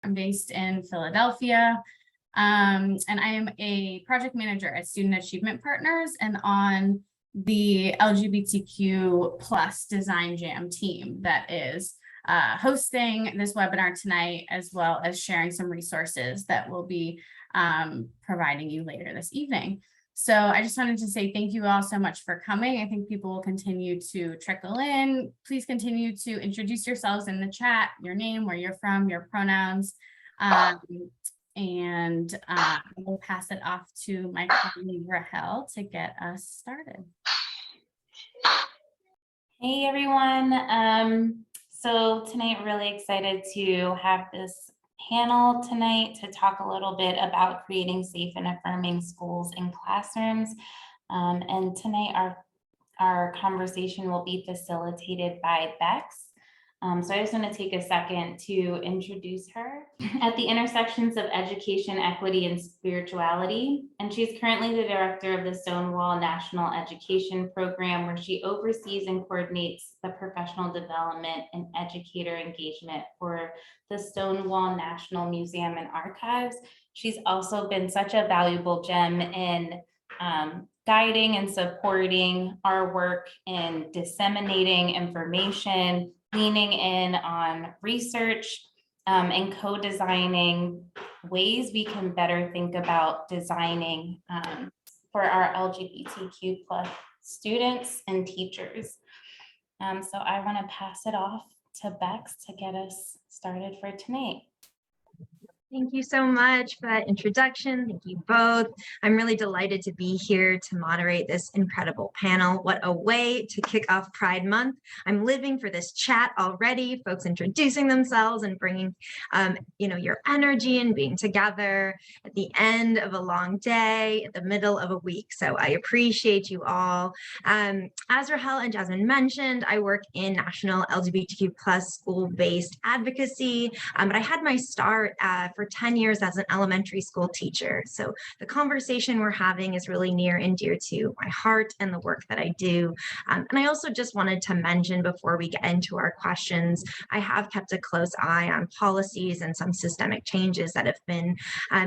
I'm based in Philadelphia, and I am a project manager at Student Achievement Partners and on the LGBTQ plus Design Jam team that is hosting this webinar tonight, as well as sharing some resources that we'll be providing you later this evening. So I just wanted to say thank you all so much for coming. I think people will continue to trickle in. Please continue to introduce yourselves in the chat, your name, where you're from, your pronouns, and we'll pass it off to my colleague Rahel to get us started. Hey everyone. So tonight, really excited to have this panel tonight to talk a little bit about creating safe and affirming schools and classrooms. And tonight our conversation will be facilitated by Bex. So I just want to take a second to introduce her. At the intersections of education, equity, and spirituality, and she's currently the director of the Stonewall National Education Program, where she oversees and coordinates the professional development and educator engagement for the Stonewall National Museum and Archives. She's also been such a valuable gem in guiding and supporting our work in disseminating information, leaning in on research, and co-designing ways we can better think about designing for our LGBTQ plus students and teachers. So I want to pass it off to Bex to get us started for tonight. Thank you so much for that introduction. Thank you both. I'm really delighted to be here to moderate this incredible panel. What a way to kick off Pride Month. I'm living for this chat already, folks introducing themselves and bringing your energy and being together at the end of a long day, at the middle of a week. So I appreciate you all. As Rahel and Jasmine mentioned, I work in national LGBTQ plus school-based advocacy, but I had my start for 10 years as an elementary school teacher. So the conversation we're having is really near and dear to my heart and the work that I do. And I also just wanted to mention before we get into our questions, I have kept a close eye on policies and some systemic changes that have been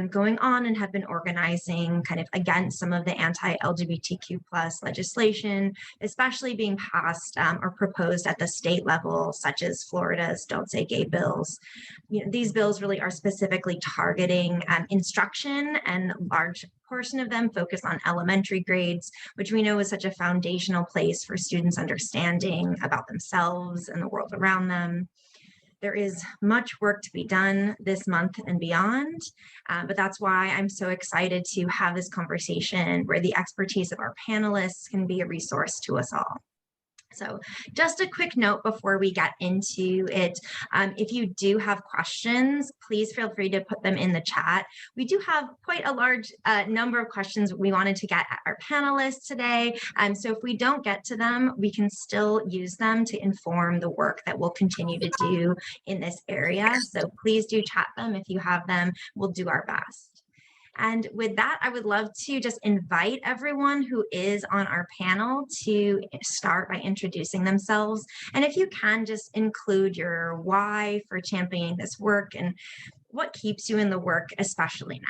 going on and have been organizing kind of against some of the anti-LGBTQ plus legislation, especially being passed or proposed at the state level, such as Florida's Don't Say Gay bills. These bills really are specifically targeting instruction, and a large portion of them focus on elementary grades, which we know is such a foundational place for students understanding about themselves and the world around them. There is much work to be done this month and beyond, but that's why I'm so excited to have this conversation where the expertise of our panelists can be a resource to us all. So just a quick note before we get into it, if you do have questions, please feel free to put them in the chat. We do have quite a large number of questions we wanted to get at our panelists today. So if we don't get to them, we can still use them to inform the work that we'll continue to do in this area. So please do chat them if you have them. We'll do our best. And with that, I would love to just invite everyone who is on our panel to start by introducing themselves. And if you can, just include your why for championing this work and what keeps you in the work, especially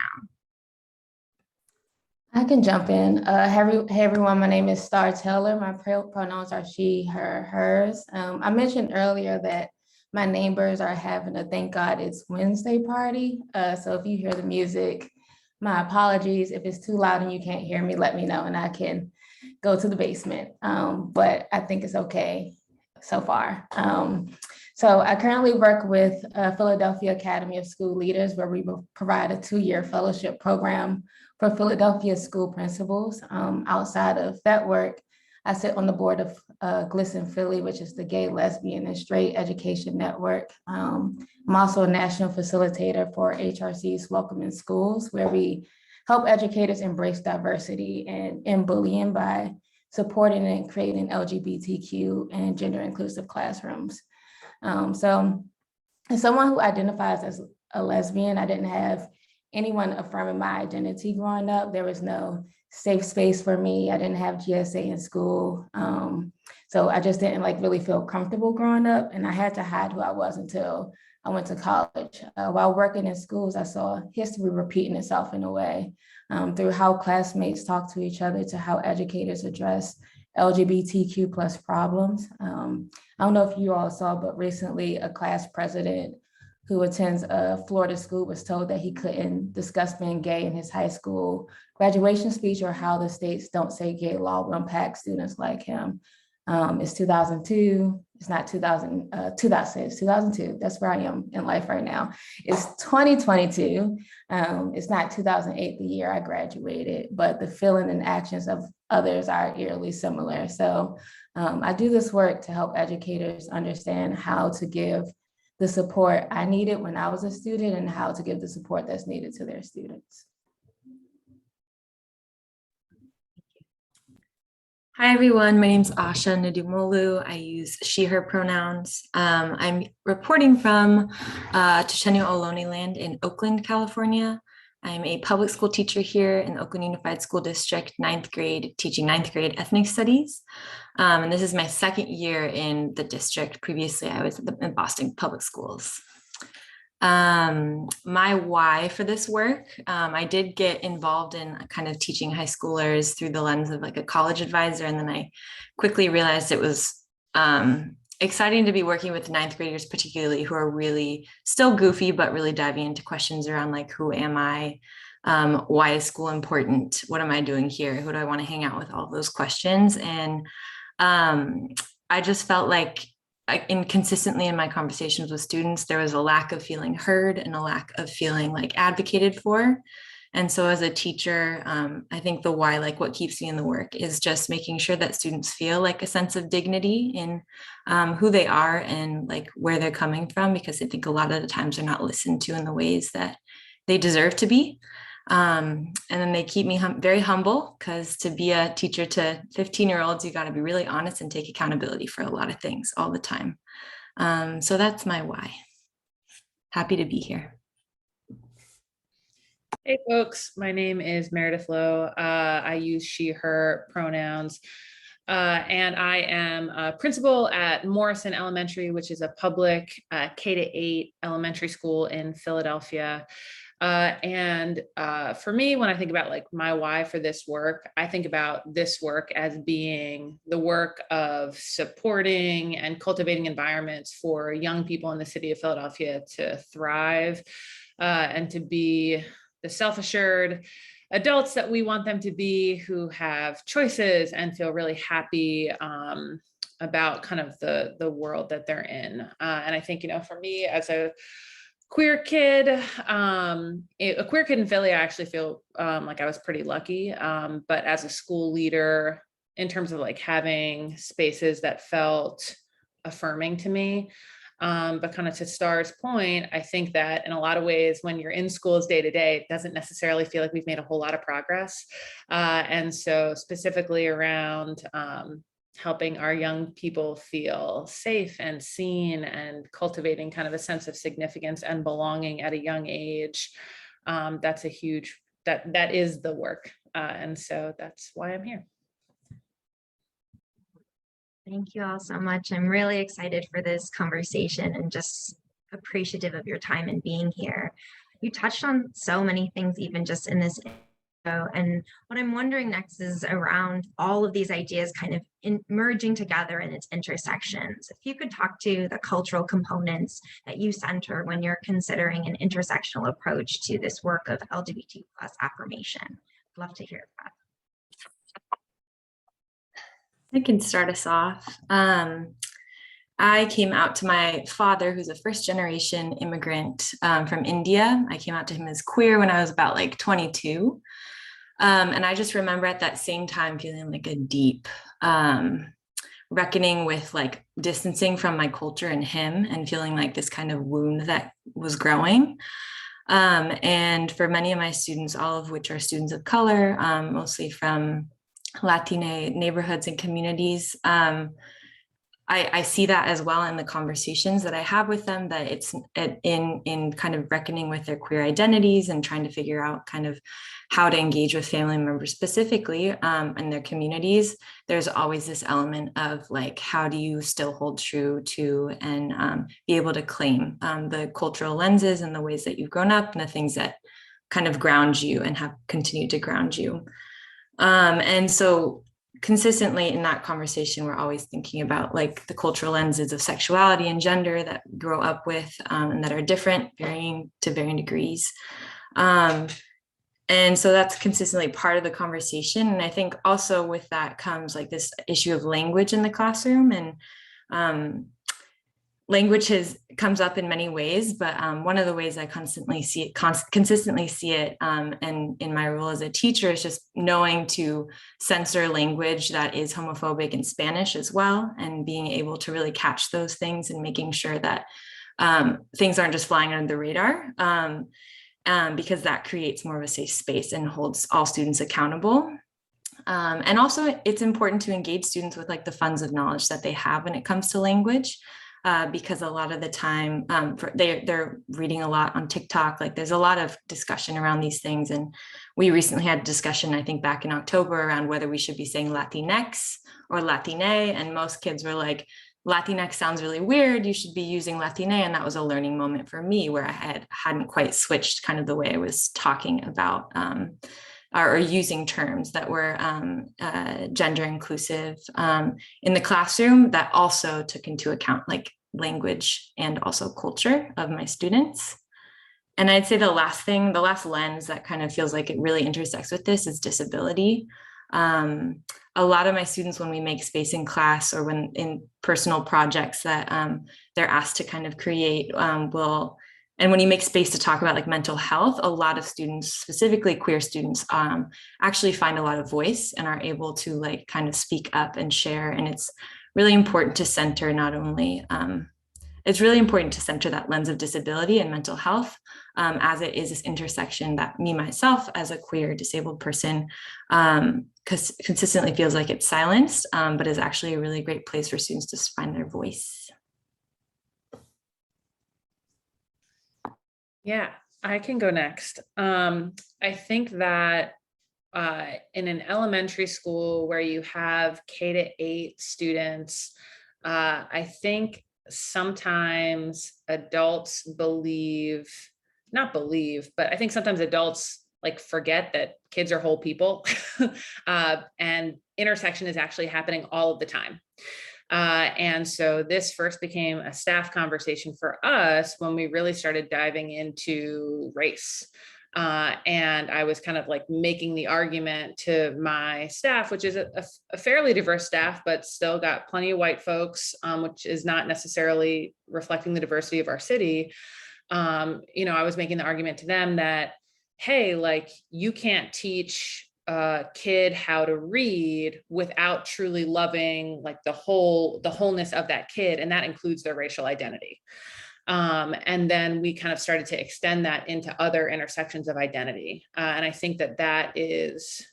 now. I can jump in. Hey everyone, my name is Star Taylor. My pronouns are she, her, hers. I mentioned earlier that my neighbors are having a Thank God It's Wednesday party. So if you hear the music, my apologies. If it's too loud and you can't hear me, let me know and I can go to the basement. But I think it's okay so far. So I currently work with Philadelphia Academy of School Leaders, where we provide a 2-year fellowship program for Philadelphia school principals. Outside of that work, I sit on the board of GLSEN Philly, which is the Gay, Lesbian, and Straight Education Network. I'm also a national facilitator for HRC's Welcome in Schools, where we help educators embrace diversity and bullying by supporting and creating LGBTQ and gender inclusive classrooms. So as someone who identifies as a lesbian, I didn't have anyone affirming my identity growing up. There was no safe space for me. I didn't have GSA in school. So I just didn't really feel comfortable growing up, and I had to hide who I was until I went to college. While working in schools, I saw history repeating itself in a way, through how classmates talk to each other to how educators address LGBTQ plus problems. I don't know if you all saw, but recently a class president who attends a Florida school was told that he couldn't discuss being gay in his high school graduation speech, or how the states don't say gay law will impact students like him. It's 2002. It's not 2002. That's where I am in life right now. It's 2022. It's not 2008, the year I graduated, but the feeling and actions of others are eerily similar. So I do this work to help educators understand how to give the support I needed when I was a student and how to give the support that's needed to their students. Hi, everyone. My name is Asha Nadumolu. I use she, her pronouns. I'm reporting from Chochenyo Ohlone land in Oakland, California. I'm a public school teacher here in Oakland Unified School District, 9th grade, teaching 9th grade ethnic studies. And this is my second year in the district. Previously, I was in Boston Public Schools. My why for this work, I did get involved in kind of teaching high schoolers through the lens of like a college advisor. And then I quickly realized it was exciting to be working with 9th graders, particularly, who are really still goofy, but really diving into questions around like, who am I? Why is school important? What am I doing here? Who do I want to hang out with? All those questions. And I just felt like consistently in my conversations with students, there was a lack of feeling heard and a lack of feeling like advocated for. And so as a teacher, I think the why, like what keeps me in the work, is just making sure that students feel like a sense of dignity in who they are and like where they're coming from, because I think a lot of the times they're not listened to in the ways that they deserve to be. And then they keep me very humble, because to be a teacher to 15-year-olds, you got to be really honest and take accountability for a lot of things all the time. So that's my why. Happy to be here. Hey folks, my name is Meredith Lowe. I use she, her pronouns, and I am a principal at Morrison Elementary, which is a public K-8 elementary school in Philadelphia. And for me, when I think about like my why for this work, I think about this work as being the work of supporting and cultivating environments for young people in the city of Philadelphia to thrive and to be the self-assured adults that we want them to be, who have choices and feel really happy about kind of the world that they're in. And I think, you know, for me as a queer kid in Philly, I actually feel like I was pretty lucky. But as a school leader, in terms of like having spaces that felt affirming to me, but kind of to Star's point, I think that in a lot of ways, when you're in schools day to day, it doesn't necessarily feel like we've made a whole lot of progress. And so specifically around helping our young people feel safe and seen and cultivating kind of a sense of significance and belonging at a young age, that's a huge, that is the work. And so that's why I'm here. Thank you all so much. I'm really excited for this conversation and just appreciative of your time and being here. You touched on so many things, even just in this intro. And what I'm wondering next is around all of these ideas kind of merging together in its intersections. If you could talk to the cultural components that you center when you're considering an intersectional approach to this work of LGBT+ affirmation. I'd love to hear that. I can start us off. I came out to my father, who's a first-generation immigrant from India. I came out to him as queer when I was about like 22. And I just remember at that same time feeling like a deep reckoning with like distancing from my culture and him, and feeling like this kind of wound that was growing. And for many of my students, all of which are students of color, mostly from Latina neighborhoods and communities, I see that as well in the conversations that I have with them, that it's in kind of reckoning with their queer identities and trying to figure out kind of how to engage with family members specifically and their communities. There's always this element of like, how do you still hold true to and be able to claim the cultural lenses and the ways that you've grown up and the things that kind of ground you and have continued to ground you. And so consistently in that conversation, we're always thinking about like the cultural lenses of sexuality and gender that we grow up with and that are different, varying to varying degrees. And so that's consistently part of the conversation. And I think also with that comes like this issue of language in the classroom, and language comes up in many ways, but one of the ways I consistently see it, and in my role as a teacher, is just knowing to censor language that is homophobic in Spanish as well, and being able to really catch those things and making sure that things aren't just flying under the radar, because that creates more of a safe space and holds all students accountable. And also it's important to engage students with like the funds of knowledge that they have when it comes to language. Because a lot of the time they're reading a lot on TikTok. Like there's a lot of discussion around these things. And we recently had a discussion, I think back in October, around whether we should be saying Latinx or Latine. And most kids were like, Latinx sounds really weird. You should be using Latine. And that was a learning moment for me where I hadn't quite switched kind of the way I was talking about or using terms that were gender inclusive in the classroom, that also took into account like language and also culture of my students. And I'd say the last lens that kind of feels like it really intersects with this is disability. A lot of my students, when we make space in class or when in personal projects that they're asked to kind of create, and when you make space to talk about like mental health, a lot of students, specifically queer students, actually find a lot of voice and are able to like kind of speak up and share. And it's really important to center it's really important to center that lens of disability and mental health, as it is this intersection that me, myself, as a queer disabled person, consistently feels like it's silenced, but is actually a really great place for students to find their voice. Yeah, I can go next. I think that in an elementary school where you have K-8 students, I think sometimes adults not believe, but I think sometimes adults like forget that kids are whole people and intersection is actually happening all of the time. And so this first became a staff conversation for us when we really started diving into race. And I was kind of like making the argument to my staff, which is a fairly diverse staff, but still got plenty of white folks, which is not necessarily reflecting the diversity of our city. I was making the argument to them that, hey, like you can't teach a kid how to read without truly loving like the wholeness of that kid, and that includes their racial identity. And then we kind of started to extend that into other intersections of identity, and I think that is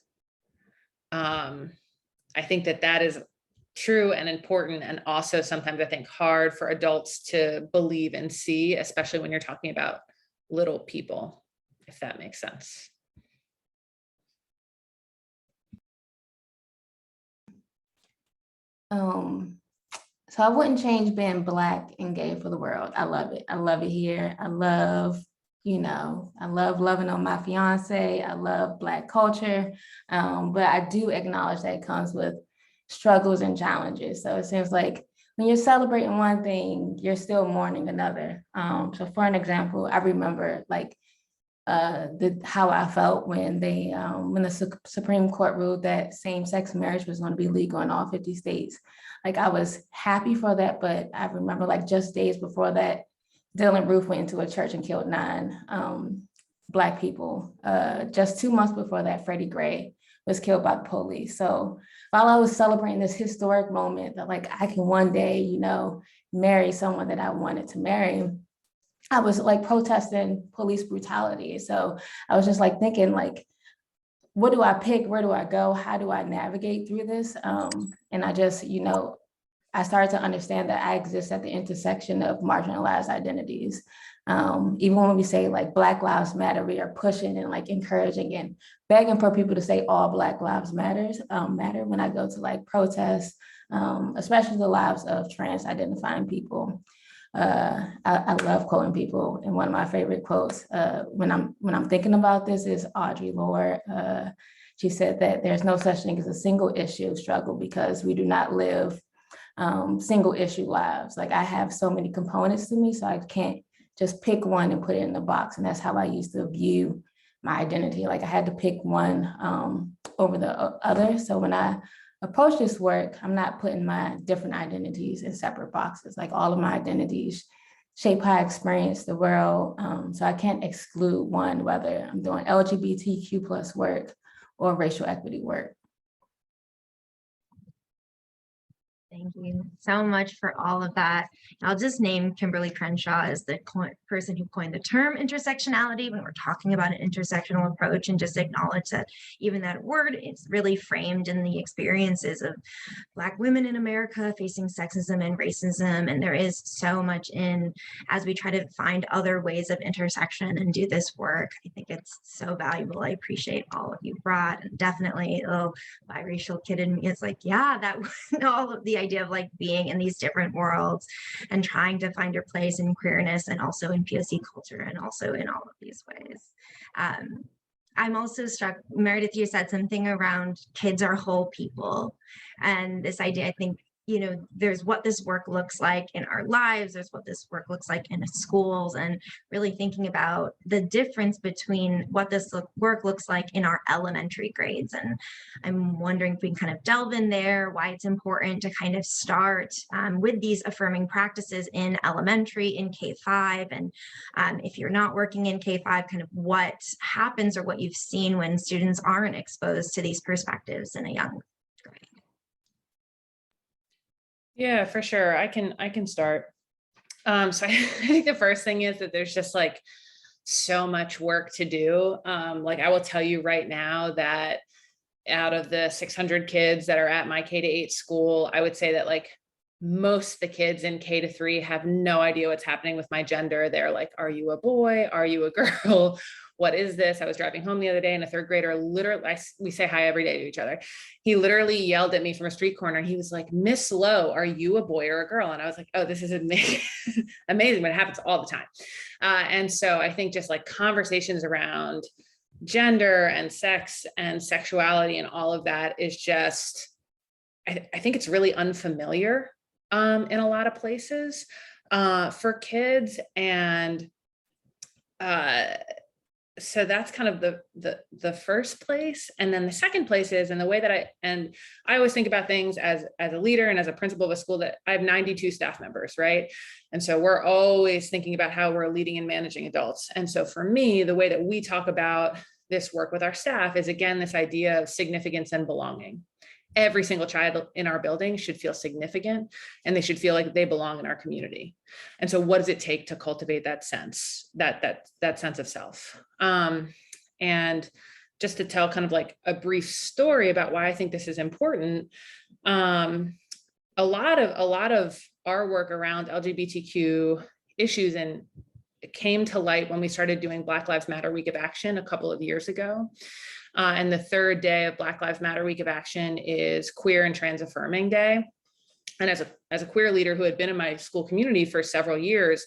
true and important, and also sometimes I think hard for adults to believe and see, especially when you're talking about little people, if that makes sense. So I wouldn't change being Black and gay for the world. I love it. I love it here. I love loving on my fiance. I love Black culture. But I do acknowledge that it comes with struggles and challenges. So it seems like when you're celebrating one thing, you're still mourning another. So for an example, I remember like how I felt when the Supreme Court ruled that same-sex marriage was going to be legal in all 50 states. Like I was happy for that, but I remember like just days before that, Dylan Roof went into a church and killed 9 Black people. Just 2 months before that, Freddie Gray was killed by the police. So while I was celebrating this historic moment that like I can one day, marry someone that I wanted to marry, I was like protesting police brutality. So I was just like thinking like, what do I pick? Where do I go? How do I navigate through this? And I just, I started to understand that I exist at the intersection of marginalized identities. Even when we say like Black Lives Matter, we are pushing and like encouraging and begging for people to say all Black lives matter when I go to like protests, especially the lives of trans identifying people. I love quoting people, and one of my favorite quotes when I'm thinking about this is Audre Lorde. She said that there's no such thing as a single issue struggle because we do not live single issue lives. Like I have so many components to me, so I can't just pick one and put it in the box. And that's how I used to view my identity. Like I had to pick one over the other. So when I approach this work, I'm not putting my different identities in separate boxes. Like all of my identities shape how I experience the world. So I can't exclude one, whether I'm doing LGBTQ plus work or racial equity work. Thank you so much for all of that. I'll just name Kimberly Crenshaw as the person who coined the term intersectionality when we're talking about an intersectional approach, and just acknowledge that even that word is really framed in the experiences of Black women in America facing sexism and racism. And there is so much in, as we try to find other ways of intersection and do this work, I think it's so valuable. I appreciate all of you brought, and definitely, biracial kid in me is like, yeah, that all of the idea of like being in these different worlds and trying to find your place in queerness and also in POC culture and also in all of these ways. I'm also struck, Meredith, you said something around kids are whole people, and this idea, I think, you know, there's what this work looks like in our lives, there's what this work looks like in schools, and really thinking about the difference between what this work looks like in our elementary grades. And I'm wondering if we can kind of delve in there, why it's important to kind of start with these affirming practices in elementary, in K-5, and if you're not working in K-5, kind of what happens or what you've seen when students aren't exposed to these perspectives in a young grade. Yeah, for sure. I can start. So I think the first thing is that there's just like so much work to do. Like I will tell you right now that out of the 600 kids that are at my K-8 school, I would say that like most of the kids in K-3 have no idea what's happening with my gender. They're like, are you a boy? Are you a girl? What is this? I was driving home the other day and a third grader literally, we say hi every day to each other. He literally yelled at me from a street corner. He was like, Miss Lowe, are you a boy or a girl? And I was like, oh, this is amazing, amazing, but it happens all the time. And so I think just like conversations around gender and sex and sexuality and all of that is just, I think it's really unfamiliar in a lot of places for kids. And so that's kind of the first place. And then the second place is, and the way that I always think about things as a leader and as a principal of a school, that I have 92 staff members, right? And so we're always thinking about how we're leading and managing adults. And so for me, the way that we talk about this work with our staff is, again, this idea of significance and belonging. Every single child in our building should feel significant, and they should feel like they belong in our community. And so what does it take to cultivate that sense, that sense of self? And just to tell kind of like a brief story about why I think this is important. A lot of our work around LGBTQ issues and it came to light when we started doing Black Lives Matter Week of Action a couple of years ago. And the third day of Black Lives Matter Week of Action is Queer and Trans Affirming Day. And as a queer leader who had been in my school community for several years,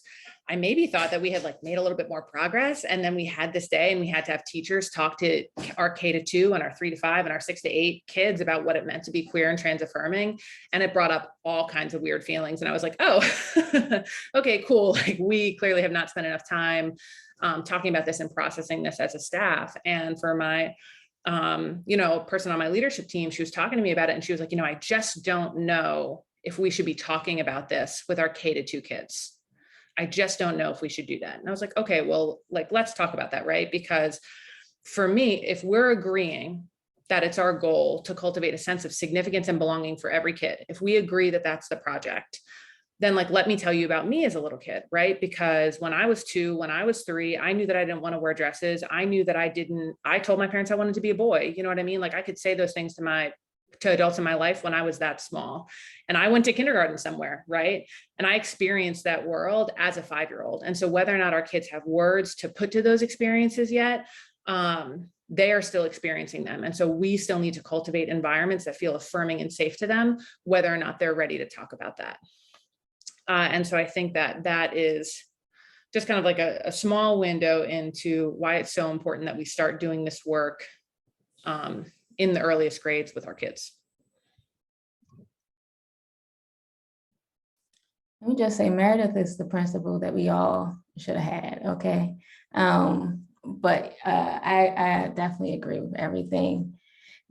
I maybe thought that we had like made a little bit more progress. And then we had this day and we had to have teachers talk to our K-2 and our 3 to 5 and our 6 to 8 kids about what it meant to be queer and trans affirming. And it brought up all kinds of weird feelings. And I was like, oh, okay, cool. Like we clearly have not spent enough time talking about this and processing this as a staff. And for my person on my leadership team, she was talking to me about it and she was like, I just don't know if we should be talking about this with our K-2 kids. I just don't know if we should do that. And I was like, okay, well, like, let's talk about that, right? Because for me, if we're agreeing that it's our goal to cultivate a sense of significance and belonging for every kid, if we agree that that's the project, then like, let me tell you about me as a little kid, right? Because when I was 2, when I was 3, I knew that I didn't want to wear dresses. I knew that I told my parents I wanted to be a boy. You know what I mean? Like I could say those things to my to adults in my life when I was that small. And I went to kindergarten somewhere, right? And I experienced that world as a 5-year-old. And so whether or not our kids have words to put to those experiences yet, they are still experiencing them. And so we still need to cultivate environments that feel affirming and safe to them, whether or not they're ready to talk about that. And so I think that that is just kind of like a small window into why it's so important that we start doing this work in the earliest grades with our kids. Let me just say, Meredith is the principal that we all should have had, okay? But I definitely agree with everything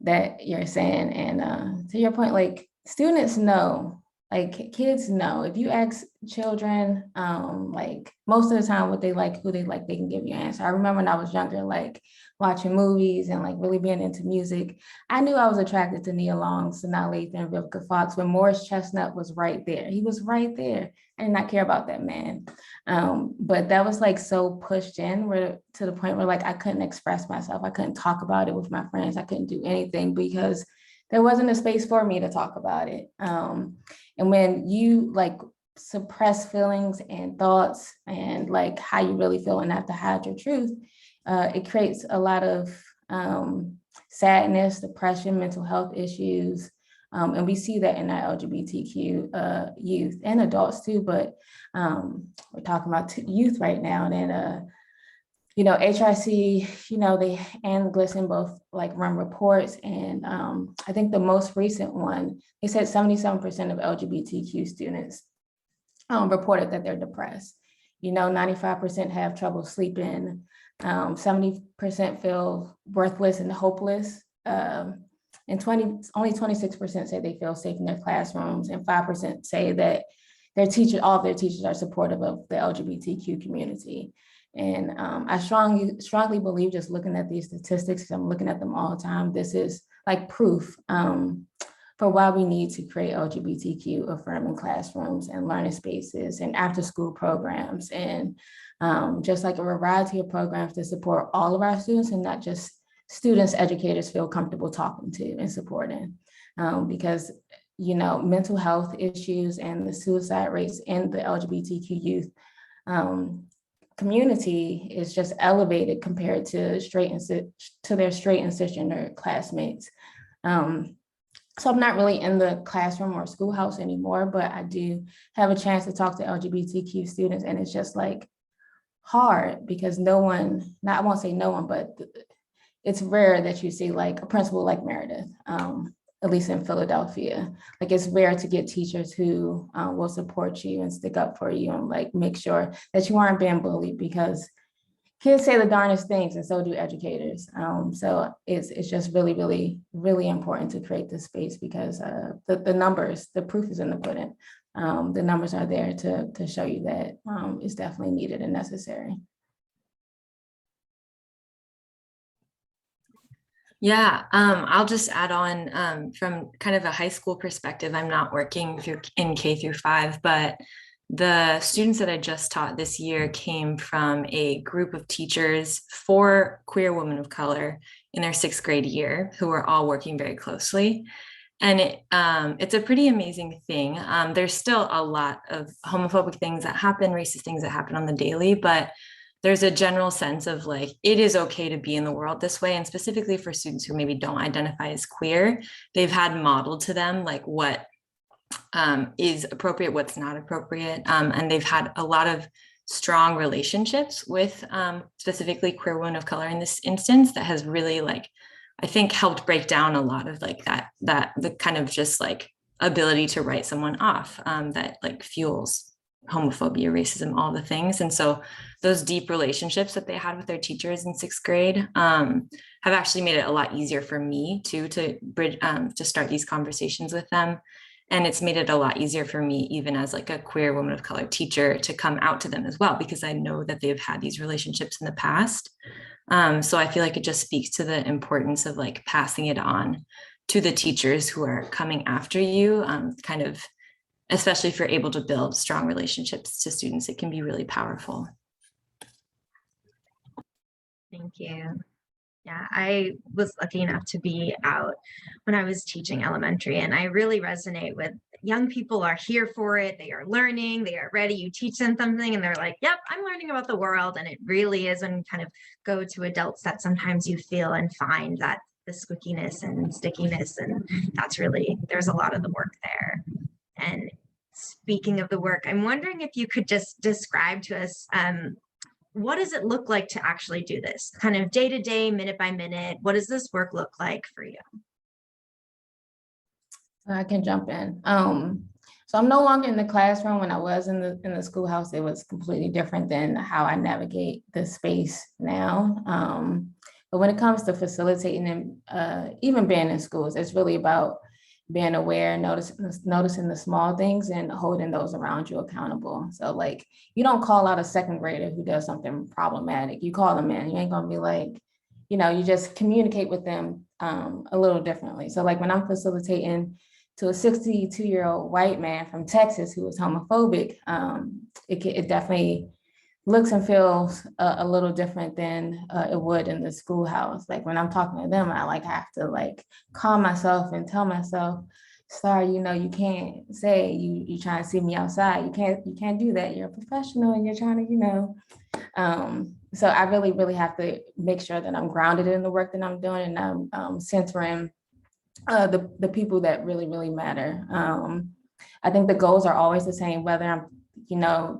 that you're saying. And to your point, like students know, like kids know, if you ask children, like most of the time what they like, who they like, they can give you an answer. I remember when I was younger, like watching movies and like really being into music, I knew I was attracted to Nia Long, Sanaa Lathan, Vivica Fox, when Morris Chestnut was right there. He was right there. I did not care about that man. But that was like so pushed in to the point where like I couldn't express myself. I couldn't talk about it with my friends. I couldn't do anything because there wasn't a space for me to talk about it. And when you like suppress feelings and thoughts and like how you really feel and have to hide your truth, it creates a lot of sadness, depression, mental health issues. And we see that in our LGBTQ youth and adults too, but we're talking about youth right now. And then, you know, HRC, you know, they and GLSEN both like run reports. And I think the most recent one, they said 77% of LGBTQ students reported that they're depressed. You know, 95% have trouble sleeping. 70% feel worthless and hopeless. And only 26% say they feel safe in their classrooms, and 5% say that all of their teachers are supportive of the LGBTQ community. And I strongly believe, just looking at these statistics, because I'm looking at them all the time, this is like proof for why we need to create LGBTQ affirming classrooms and learning spaces and after school programs, and just like a variety of programs to support all of our students and not just students educators feel comfortable talking to and supporting. Because, you know, mental health issues and the suicide rates in the LGBTQ youth community is just elevated compared to their straight and cisgender classmates. So I'm not really in the classroom or schoolhouse anymore, but I do have a chance to talk to LGBTQ students, and it's just like hard because I won't say no one, but it's rare that you see like a principal like Meredith, at least in Philadelphia. Like it's rare to get teachers who will support you and stick up for you and like make sure that you aren't being bullied, because kids say the darndest things and so do educators. So it's just really, really, really important to create this space, because the numbers, the proof is in the pudding. The numbers are there to show you that it's definitely needed and necessary. Yeah, I'll just add on from kind of a high school perspective. I'm not working in K through 5, but the students that I just taught this year came from a group of teachers, 4 queer women of color in their 6th grade year, who are all working very closely. And it's a pretty amazing thing. There's still a lot of homophobic things that happen, racist things that happen on the daily, but there's a general sense of like, it is okay to be in the world this way. And specifically for students who maybe don't identify as queer, they've had modeled to them like what is appropriate, what's not appropriate. And they've had a lot of strong relationships with specifically queer women of color in this instance that has really like, I think helped break down a lot of like that the kind of just like ability to write someone off that like fuels homophobia, racism, all the things. And so those deep relationships that they had with their teachers in 6th grade have actually made it a lot easier for me too to bridge to start these conversations with them. And it's made it a lot easier for me, even as like a queer woman of color teacher, to come out to them as well, because I know that they've had these relationships in the past. So I feel like it just speaks to the importance of like passing it on to the teachers who are coming after you, kind of, especially if you're able to build strong relationships to students, it can be really powerful. Thank you. Yeah, I was lucky enough to be out when I was teaching elementary, and I really resonate with young people are here for it. They are learning, they are ready. You teach them something, and they're like, yep, I'm learning about the world. And it really is when you kind of go to adults that sometimes you feel and find that the squeakiness and stickiness. And that's really, there's a lot of the work there. And speaking of the work, I'm wondering if you could just describe to us what does it look like to actually do this kind of day to day, minute by minute? What does this work look like for you? I can jump in. So I'm no longer in the classroom. When I was in the schoolhouse, it was completely different than how I navigate the space now. But when it comes to facilitating and even being in schools, it's really about being aware, noticing the small things and holding those around you accountable. So like, you don't call out a second grader who does something problematic. You call them in. You ain't gonna be like, you just communicate with them a little differently. So like when I'm facilitating to a 62-year-old white man from Texas who was homophobic, it definitely looks and feels a little different than it would in the schoolhouse. Like when I'm talking to them, I have to calm myself and tell myself, sorry, you can't say you trying to see me outside. You can't do that. You're a professional and you're trying to, so I really, really have to make sure that I'm grounded in the work that I'm doing, and I'm centering the people that really, really matter. I think the goals are always the same, whether I'm,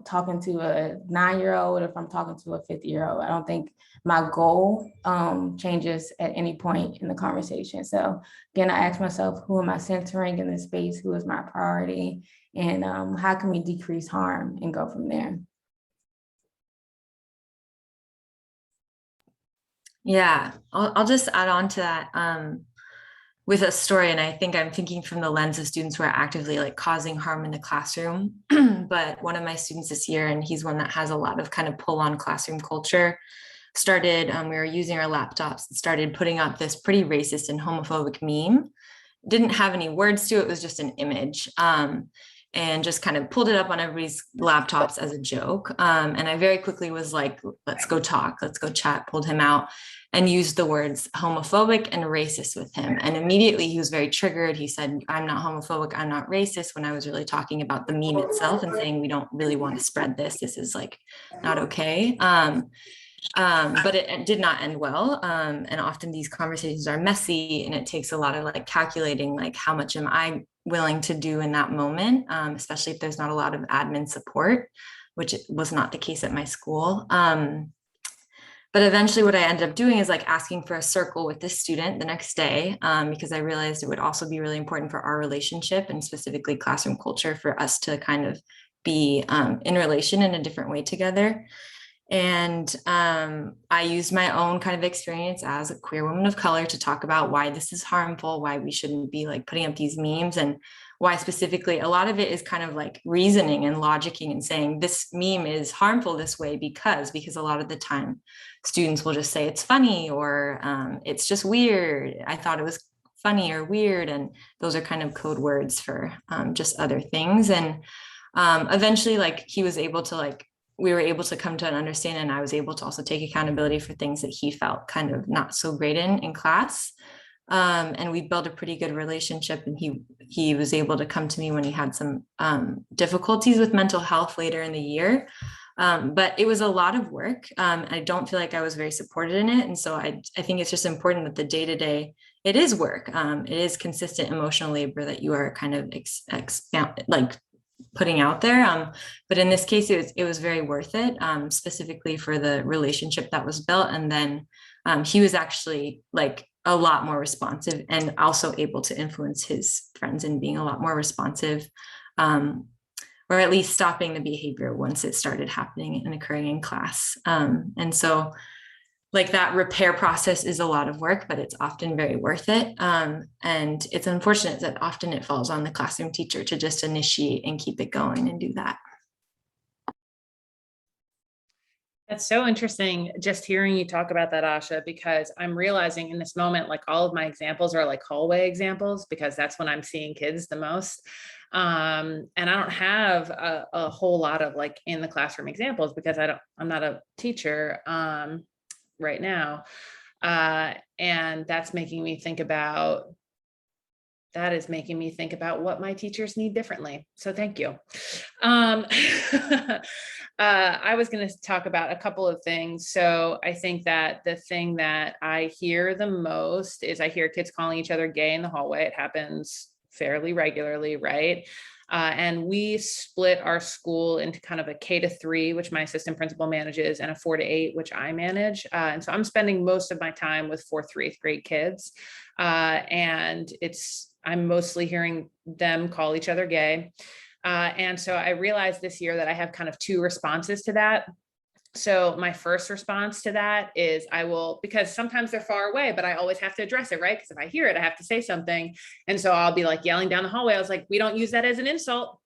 talking to a 9-year-old or if I'm talking to a 50-year-old. I don't think my goal changes at any point in the conversation. So again, I ask myself, who am I centering in this space? Who is my priority? And how can we decrease harm and go from there? Yeah, I'll just add on to that with a story. And I think I'm thinking from the lens of students who are actively causing harm in the classroom. But one of my students this year, and he's one that has a lot of kind of pull on classroom culture, started, we were using our laptops and started putting up this pretty racist and homophobic meme. Didn't have any words to it, it was just an image. And just kind of pulled it up on everybody's laptops as a joke. And I very quickly was like, let's go talk, let's go chat, pulled him out and used the words homophobic and racist with him. And immediately he was very triggered. He said, I'm not homophobic, I'm not racist, when I was really talking about the meme itself and saying, we don't really want to spread this. This is not okay. But it did not end well. And often these conversations are messy and it takes a lot of calculating, how much am I willing to do in that moment, especially if there's not a lot of admin support, which was not the case at my school. But eventually what I ended up doing is asking for a circle with this student the next day, because I realized it would also be really important for our relationship and specifically classroom culture for us to kind of be in relation in a different way together. And I used my own kind of experience as a queer woman of color to talk about why this is harmful, why we shouldn't be putting up these memes, and why specifically a lot of it is kind of reasoning and logicking and saying this meme is harmful this way because a lot of the time students will just say it's funny or it's just weird. I thought it was funny or weird. And those are kind of code words for just other things. And eventually he was able to we were able to come to an understanding, and I was able to also take accountability for things that he felt kind of not so great in class. And we built a pretty good relationship, and he was able to come to me when he had some difficulties with mental health later in the year. But it was a lot of work. I don't feel like I was very supported in it. And so I think it's just important that the day-to-day, it is work. It is consistent emotional labor that you are kind of putting out there. But in this case, it was very worth it, specifically for the relationship that was built. And then he was actually a lot more responsive and also able to influence his friends in being a lot more responsive, or at least stopping the behavior once it started happening and occurring in class. And so that repair process is a lot of work, but it's often very worth it. And it's unfortunate that often it falls on the classroom teacher to just initiate and keep it going and do that. That's so interesting just hearing you talk about that, Asha, because I'm realizing in this moment, all of my examples are hallway examples, because that's when I'm seeing kids the most. And I don't have a whole lot of in the classroom examples because I'm not a teacher right now. And that's making me think about, what my teachers need differently. So thank you. I was going to talk about a couple of things. So I think that the thing that I hear the most is I hear kids calling each other gay in the hallway. It happens fairly regularly, right? And we split our school into kind of a K-3, which my assistant principal manages, and a 4-8, which I manage. And so I'm spending most of my time with 4th through 8th grade kids. And I'm mostly hearing them call each other gay. And so I realized this year that I have kind of 2 responses to that. So my first response to that is because sometimes they're far away, but I always have to address it, right? Because if I hear it, I have to say something. And so I'll be like yelling down the hallway. I was like, we don't use that as an insult.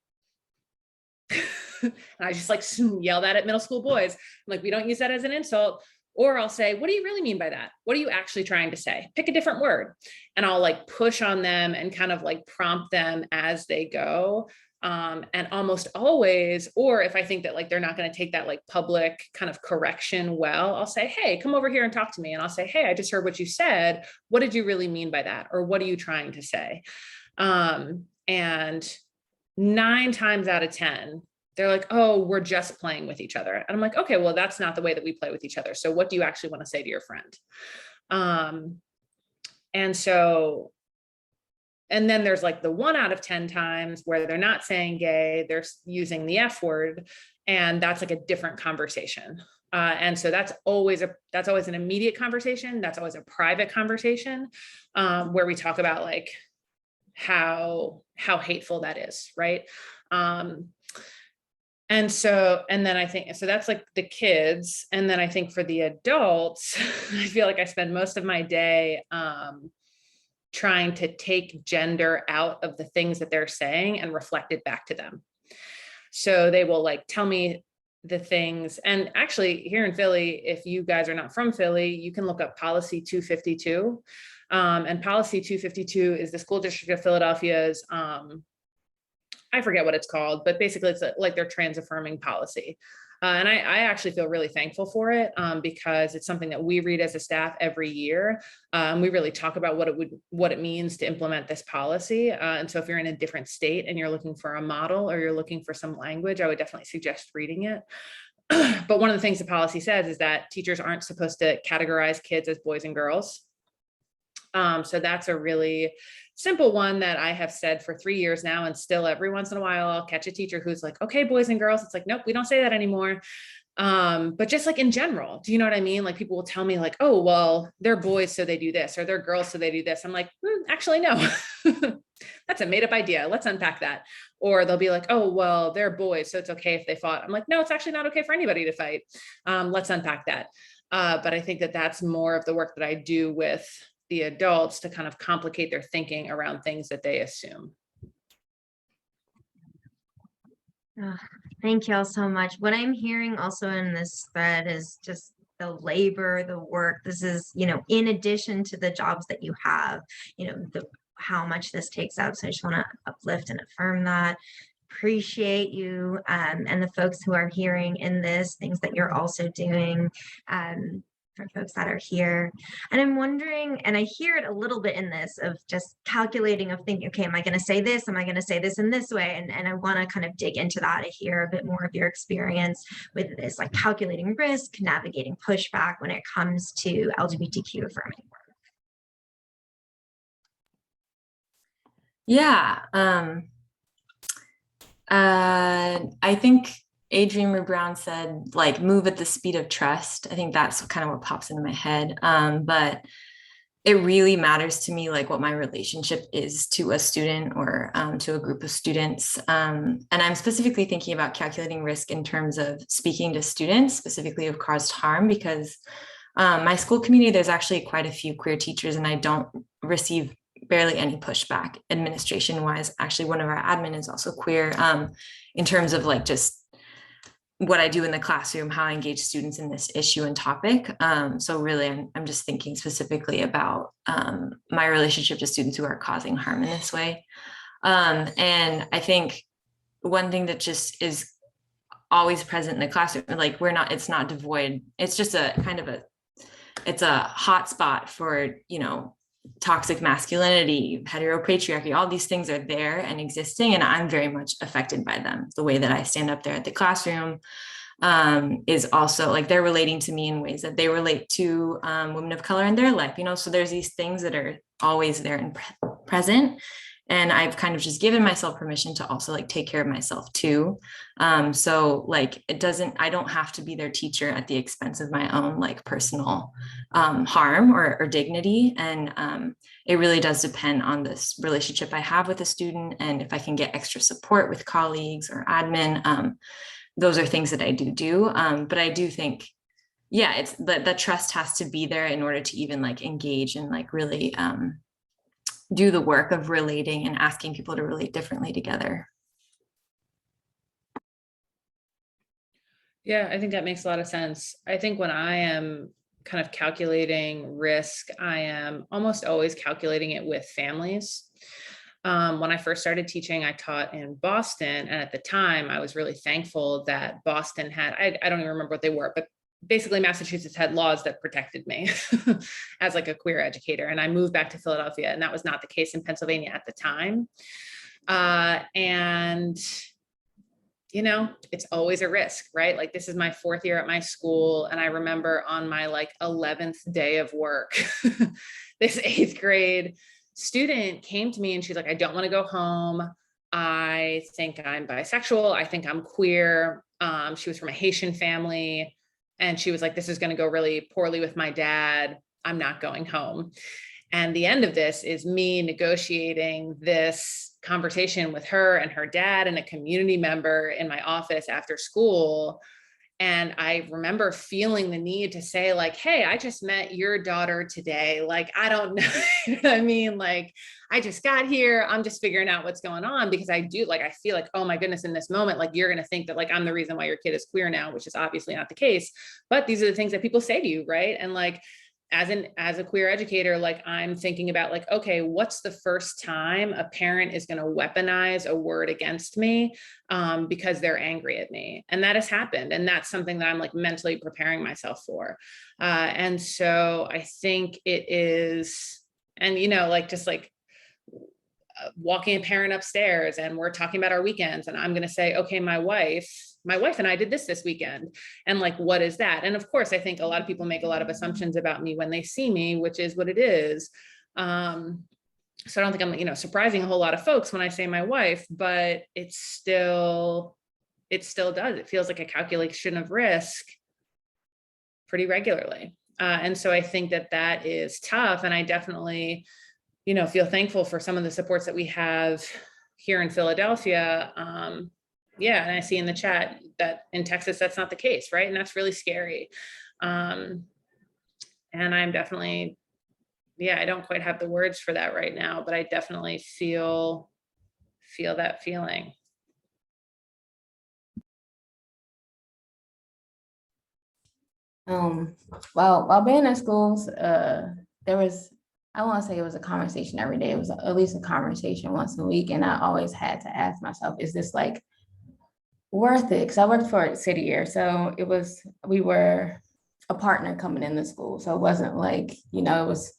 And I just like yell that at middle school boys. I'm like, we don't use that as an insult. Or I'll say, what do you really mean by that? What are you actually trying to say? Pick a different word. And I'll like push on them and kind of like prompt them as they go. And almost always, or if I think that like they're not going to take that like public kind of correction well, I'll say, hey, come over here and talk to me. And I'll say, hey, I just heard what you said. What did you really mean by that? Or what are you trying to say? And 9 times out of 10, they're like, oh, we're just playing with each other. And I'm like, okay, well, that's not the way that we play with each other. So what do you actually want to say to your friend? And then there's like the 1 out of 10 times where they're not saying gay, they're using the F word, and that's like a different conversation. And so that's always an immediate conversation. That's always a private conversation, where we talk about like how hateful that is, right? And then I think, so that's like the kids. And then I think for the adults, I feel like I spend most of my day trying to take gender out of the things that they're saying and reflect it back to them. So they will like tell me the things. And actually here in Philly, if you guys are not from Philly, you can look up policy 252. And policy 252 is the school district of Philadelphia's, I forget what it's called, but basically it's like their trans affirming policy. And I actually feel really thankful for it, because it's something that we read as a staff every year. We really talk about what it means to implement this policy. And so if you're in a different state and you're looking for a model or you're looking for some language, I would definitely suggest reading it. But one of the things the policy says is that teachers aren't supposed to categorize kids as boys and girls. So that's a really simple one that I have said for 3 years now, and still every once in a while I'll catch a teacher who's like, okay, boys and girls. It's like, nope, we don't say that anymore. But just like in general, do you know what I mean? Like people will tell me like, oh, well, they're boys, so they do this, or they're girls, so they do this. I'm like, actually, no, that's a made up idea. Let's unpack that. Or they'll be like, oh, well, they're boys, so it's okay if they fought. I'm like, no, it's actually not okay for anybody to fight. Let's unpack that. But I think that that's more of the work that I do with the adults to kind of complicate their thinking around things that they assume. Oh, thank you all so much. What I'm hearing also in this thread is just the labor, the work. This is, in addition to the jobs that you have, how much this takes out. So I just want to uplift and affirm that. Appreciate you and the folks who are hearing in this, things that you're also doing. For folks that are here. And I'm wondering, and I hear it a little bit in this of just calculating, of thinking, okay, am I going to say this? Am I going to say this in this way? And I want to kind of dig into that. I hear a bit more of your experience with this, like calculating risk, navigating pushback when it comes to LGBTQ affirming work. Yeah. I think Adrienne Brown said, like, move at the speed of trust. I think that's kind of what pops into my head. But it really matters to me, like, what my relationship is to a student or to a group of students. And I'm specifically thinking about calculating risk in terms of speaking to students, specifically who've caused harm, because my school community, there's actually quite a few queer teachers, and I don't receive barely any pushback administration wise. Actually, one of our admin is also queer, in terms of like just what I do in the classroom, how I engage students in this issue and topic. So really, I'm just thinking specifically about my relationship to students who are causing harm in this way. And I think one thing that just is always present in the classroom, like it's not devoid. It's just a kind of it's a hot spot for, you know, toxic masculinity, heteropatriarchy, all these things are there and existing, and I'm very much affected by them. The way that I stand up there at the classroom is also like they're relating to me in ways that they relate to women of color in their life, you know, so there's these things that are always there and present. And I've kind of just given myself permission to also like take care of myself too. So like I don't have to be their teacher at the expense of my own like personal harm or dignity. And it really does depend on this relationship I have with a student. And if I can get extra support with colleagues or admin, those are things that I do. But I do think, yeah, it's the trust has to be there in order to even like engage and like really do the work of relating and asking people to relate differently together. Yeah, I think that makes a lot of sense. I think when I am kind of calculating risk, I am almost always calculating it with families. When I first started teaching, I taught in Boston. And at the time, I was really thankful that Boston had, I don't even remember what they were, but basically Massachusetts had laws that protected me as like a queer educator. And I moved back to Philadelphia, and that was not the case in Pennsylvania at the time. And you know, it's always a risk, right? Like this is my 4th year at my school. And I remember on my like 11th day of work, this 8th grade student came to me and she's like, I don't want to go home. I think I'm bisexual. I think I'm queer. She was from a Haitian family. And she was like, this is going to go really poorly with my dad. I'm not going home. And the end of this is me negotiating this conversation with her and her dad and a community member in my office after school. And I remember feeling the need to say like, hey, I just met your daughter today. Like, I don't know. You know what I mean? Like, I just got here. I'm just figuring out what's going on, because I do like, I feel like, oh my goodness, in this moment, like you're going to think that like, I'm the reason why your kid is queer now, which is obviously not the case. But these are the things that people say to you, right? And like, as a queer educator, like I'm thinking about like, okay, what's the first time a parent is going to weaponize a word against me because they're angry at me? And that has happened. And that's something that I'm like mentally preparing myself for. And so I think it is, and you know, like just like walking a parent upstairs and we're talking about our weekends, and I'm going to say, okay, my wife and I did this weekend. And like, what is that? And of course, I think a lot of people make a lot of assumptions about me when they see me, which is what it is. So I don't think I'm, you know, surprising a whole lot of folks when I say my wife, but it still does. It feels like a calculation of risk pretty regularly. And so I think that is tough. And I definitely, you know, feel thankful for some of the supports that we have here in Philadelphia. Yeah, and I see in the chat that in Texas, that's not the case, right? And that's really scary. And I'm definitely, yeah, I don't quite have the words for that right now, but I definitely feel that feeling. Well, while being in schools, there was, I won't say it was a conversation every day. It was at least a conversation once a week. And I always had to ask myself, is this like worth it? Because I worked for a city year. So we were a partner coming in the school. So it wasn't like, you know, it was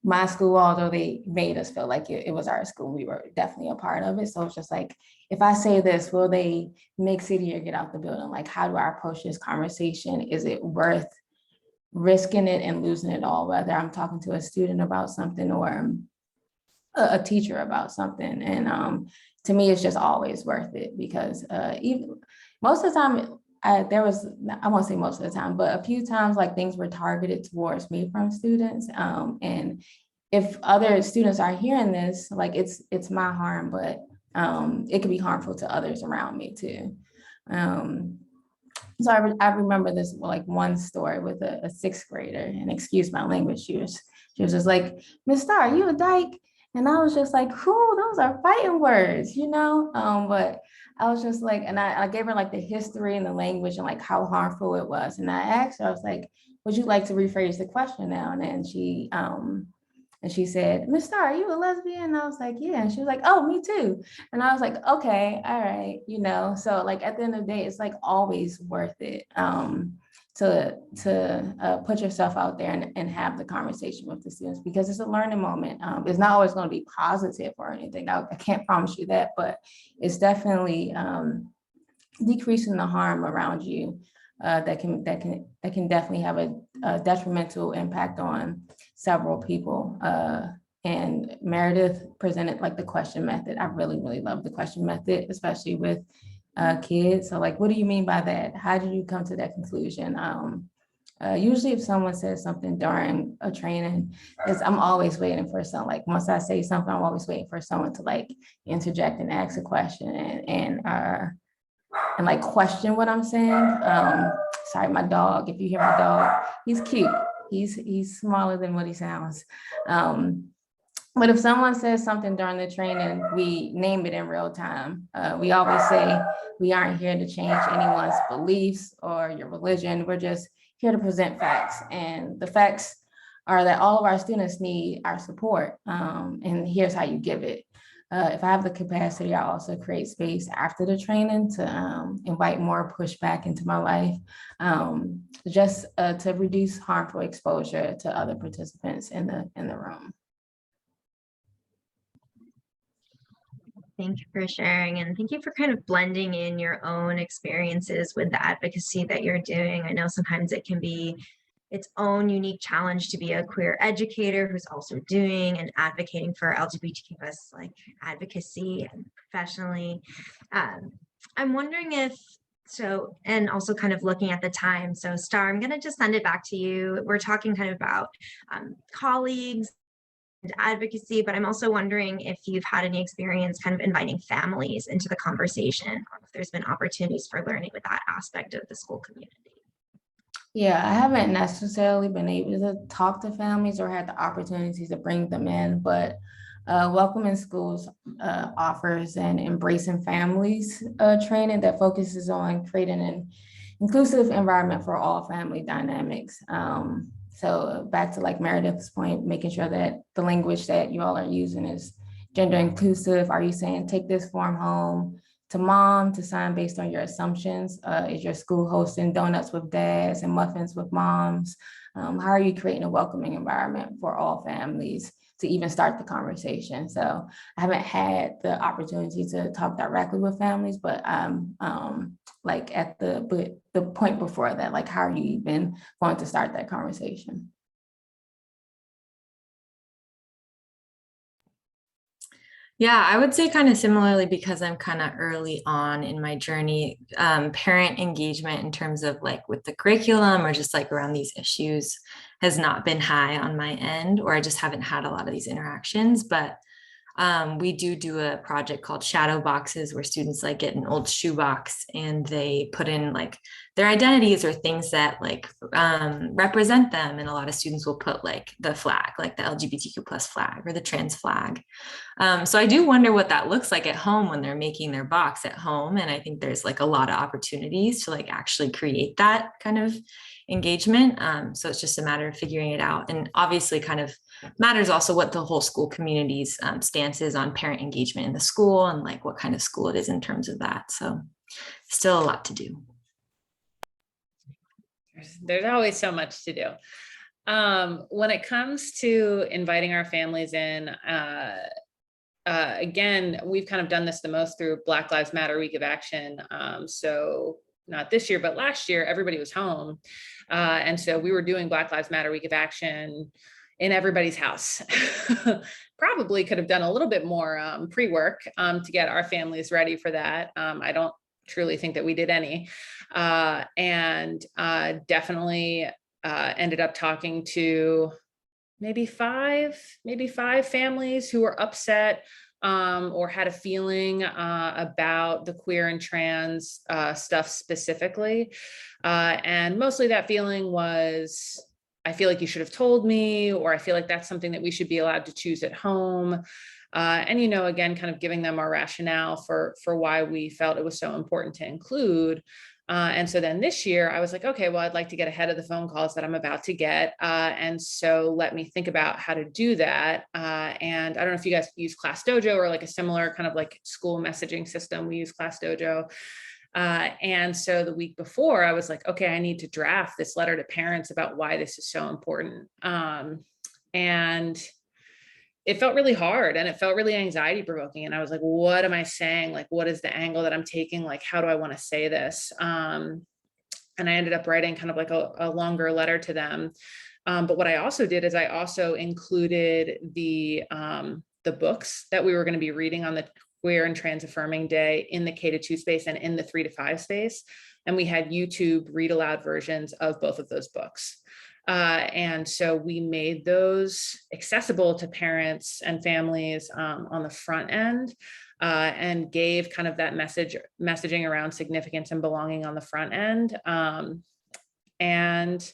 my school, although they made us feel like it was our school. We were definitely a part of it. So it's just like, if I say this, will they make city year get out the building? Like, how do I approach this conversation? Is it worth risking it and losing it all, whether I'm talking to a student about something or a teacher about something? And to me, it's just always worth it, because even most of the time, I won't say most of the time, but a few times like things were targeted towards me from students. And if other students are hearing this, like it's my harm, but it could be harmful to others around me too. So I remember this like one story with a 6th grader, and excuse my language, she was just like, Miss Star, are you a dyke? And I was just like, who, those are fighting words, you know? But I was just like, and I gave her like the history and the language and like how harmful it was. And I asked her, I was like, would you like to rephrase the question now? And then she And she said, Miss Star, are you a lesbian? And I was like, yeah. And she was like, oh, me too. And I was like, okay, all right, you know. So like at the end of the day, it's like always worth it to put yourself out there and have the conversation with the students, because it's a learning moment. It's not always going to be positive or anything. I can't promise you that, but it's definitely decreasing the harm around you. That can definitely have a detrimental impact on several people. And Meredith presented like the question method. I really, really love the question method, especially with kids. So like, what do you mean by that? How did you come to that conclusion? Usually if someone says something during a training, I'm always waiting for someone, like once I say something, I'm always waiting for someone to like interject and ask a question and like question what I'm saying. Sorry, my dog, if you hear my dog, he's cute. He's smaller than what he sounds. But if someone says something during the training, we name it in real time. We always say, we aren't here to change anyone's beliefs or your religion. We're just here to present facts. And the facts are that all of our students need our support. And here's how you give it. If I have the capacity, I also create space after the training to invite more pushback into my life, just to reduce harmful exposure to other participants in the room. Thank you for sharing, and thank you for kind of blending in your own experiences with the advocacy that you're doing. I know sometimes it can be its own unique challenge to be a queer educator who's also doing and advocating for LGBTQ+ like advocacy and professionally. I'm wondering if, so, and also kind of looking at the time. So Star, I'm gonna just send it back to you. We're talking kind of about colleagues and advocacy, but I'm also wondering if you've had any experience kind of inviting families into the conversation, or if there's been opportunities for learning with that aspect of the school community. Yeah, I haven't necessarily been able to talk to families or had the opportunity to bring them in, but Welcoming Schools offers an Embracing Families training that focuses on creating an inclusive environment for all family dynamics. So back to like Meredith's point, making sure that the language that you all are using is gender inclusive. Are you saying take this form home to mom to sign based on your assumptions? Is your school hosting donuts with dads and muffins with moms? How are you creating a welcoming environment for all families to even start the conversation? So I haven't had the opportunity to talk directly with families, but like at the point before that, like how are you even going to start that conversation? Yeah, I would say kind of similarly, because I'm kind of early on in my journey, parent engagement in terms of like with the curriculum or just like around these issues has not been high on my end, or I just haven't had a lot of these interactions. But we do a project called Shadow Boxes, where students like get an old shoebox and they put in like their identities or things that like represent them. And a lot of students will put like the flag, like the LGBTQ+ flag or the trans flag. So I do wonder what that looks like at home when they're making their box at home. And I think there's like a lot of opportunities to like actually create that kind of engagement. So it's just a matter of figuring it out. And obviously kind of matters also what the whole school community's stance is on parent engagement in the school and like what kind of school it is in terms of that. So still a lot to do. There's always so much to do. When it comes to inviting our families in, again, we've kind of done this the most through Black Lives Matter Week of Action. So not this year, but last year, everybody was home. And so we were doing Black Lives Matter Week of Action in everybody's house. Probably could have done a little bit more pre-work to get our families ready for that. I don't truly think that we did any. And definitely ended up talking to maybe five families who were upset or had a feeling about the queer and trans stuff specifically. And mostly that feeling was, I feel like you should have told me, or I feel like that's something that we should be allowed to choose at home. And, you know, again, kind of giving them our rationale for why we felt it was so important to include And so then this year I was like, okay, well, I'd like to get ahead of the phone calls that I'm about to get. And so let me think about how to do that. And I don't know if you guys use Class Dojo or like a similar kind of like school messaging system. We use Class Dojo. And so the week before I was like, okay, I need to draft this letter to parents about why this is so important. And it felt really hard and it felt really anxiety provoking. And I was like, what am I saying? Like, what is the angle that I'm taking? Like, how do I want to say this? And I ended up writing kind of like a longer letter to them. But what I also did is I also included the books that we were going to be reading on the Queer and Trans Affirming Day in the K-2 space and in the 3-5 space. And we had YouTube read aloud versions of both of those books. And so we made those accessible to parents and families on the front end, and gave kind of that messaging around significance and belonging on the front end. And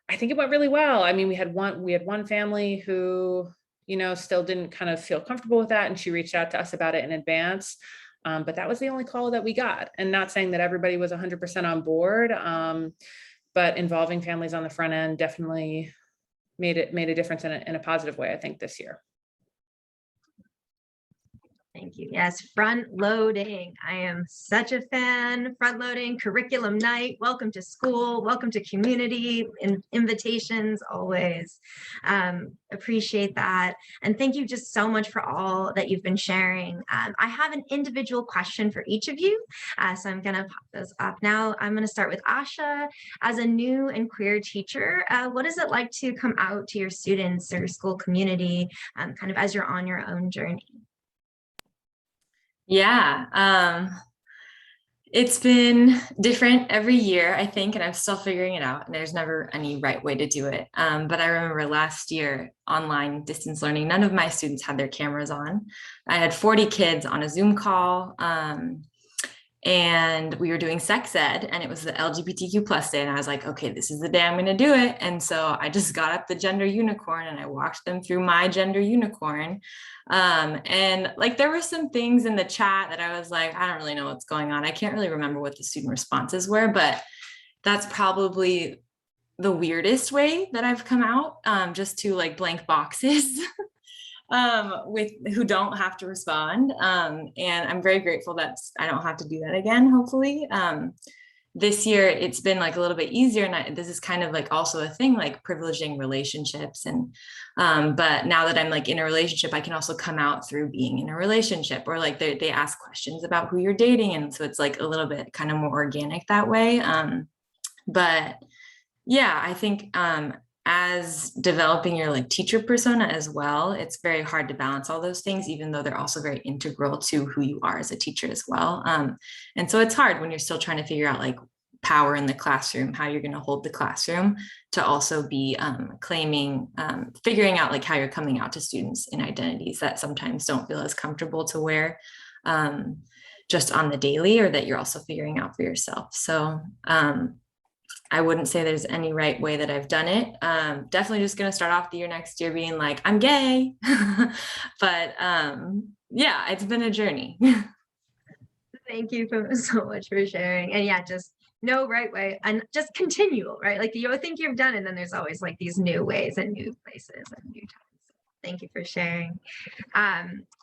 I think it went really well. I mean, we had one family who, you know, still didn't kind of feel comfortable with that, and she reached out to us about it in advance. But that was the only call that we got. And not saying that everybody was 100% on board. But involving families on the front end definitely made a difference in a positive way, I think, this year. Thank you. Yes, front loading. I am such a fan. Front loading, curriculum night, welcome to school, welcome to community, invitations always. Appreciate that. And thank you just so much for all that you've been sharing. I have an individual question for each of you. So I'm going to pop those up now. I'm going to start with Asha. As a new and queer teacher, what is it like to come out to your students or school community kind of as you're on your own journey? Yeah, it's been different every year, I think, and I'm still figuring it out. And there's never any right way to do it. But I remember last year, online distance learning, none of my students had their cameras on. I had 40 kids on a Zoom call, and we were doing sex ed, and it was the LGBTQ plus day. And I was like, okay, this is the day I'm going to do it. And so I just got up the gender unicorn and I walked them through my gender unicorn. And like, there were some things in the chat that I was like, I don't really know what's going on. I can't really remember what the student responses were, but that's probably the weirdest way that I've come out, just to like blank boxes. With who don't have to respond. And I'm very grateful that I don't have to do that again, hopefully. This year, it's been like a little bit easier. And this is kind of like also a thing, like privileging relationships. And, but now that I'm like in a relationship, I can also come out through being in a relationship, or like they ask questions about who you're dating. And so it's like a little bit kind of more organic that way. But yeah, I think, as developing your like teacher persona as well, it's very hard to balance all those things, even though they're also very integral to who you are as a teacher as well. And so it's hard when you're still trying to figure out like power in the classroom, how you're going to hold the classroom, to also be figuring out like how you're coming out to students in identities that sometimes don't feel as comfortable to wear just on the daily, or that you're also figuring out for yourself. So I wouldn't say there's any right way that I've done it. Definitely just going to start off the year next year being like, I'm gay. But yeah, it's been a journey. Thank you so much for sharing. And yeah, just no right way, and just continual, right? Like you think you've done it, and then there's always like these new ways and new places and new times. Thank you for sharing.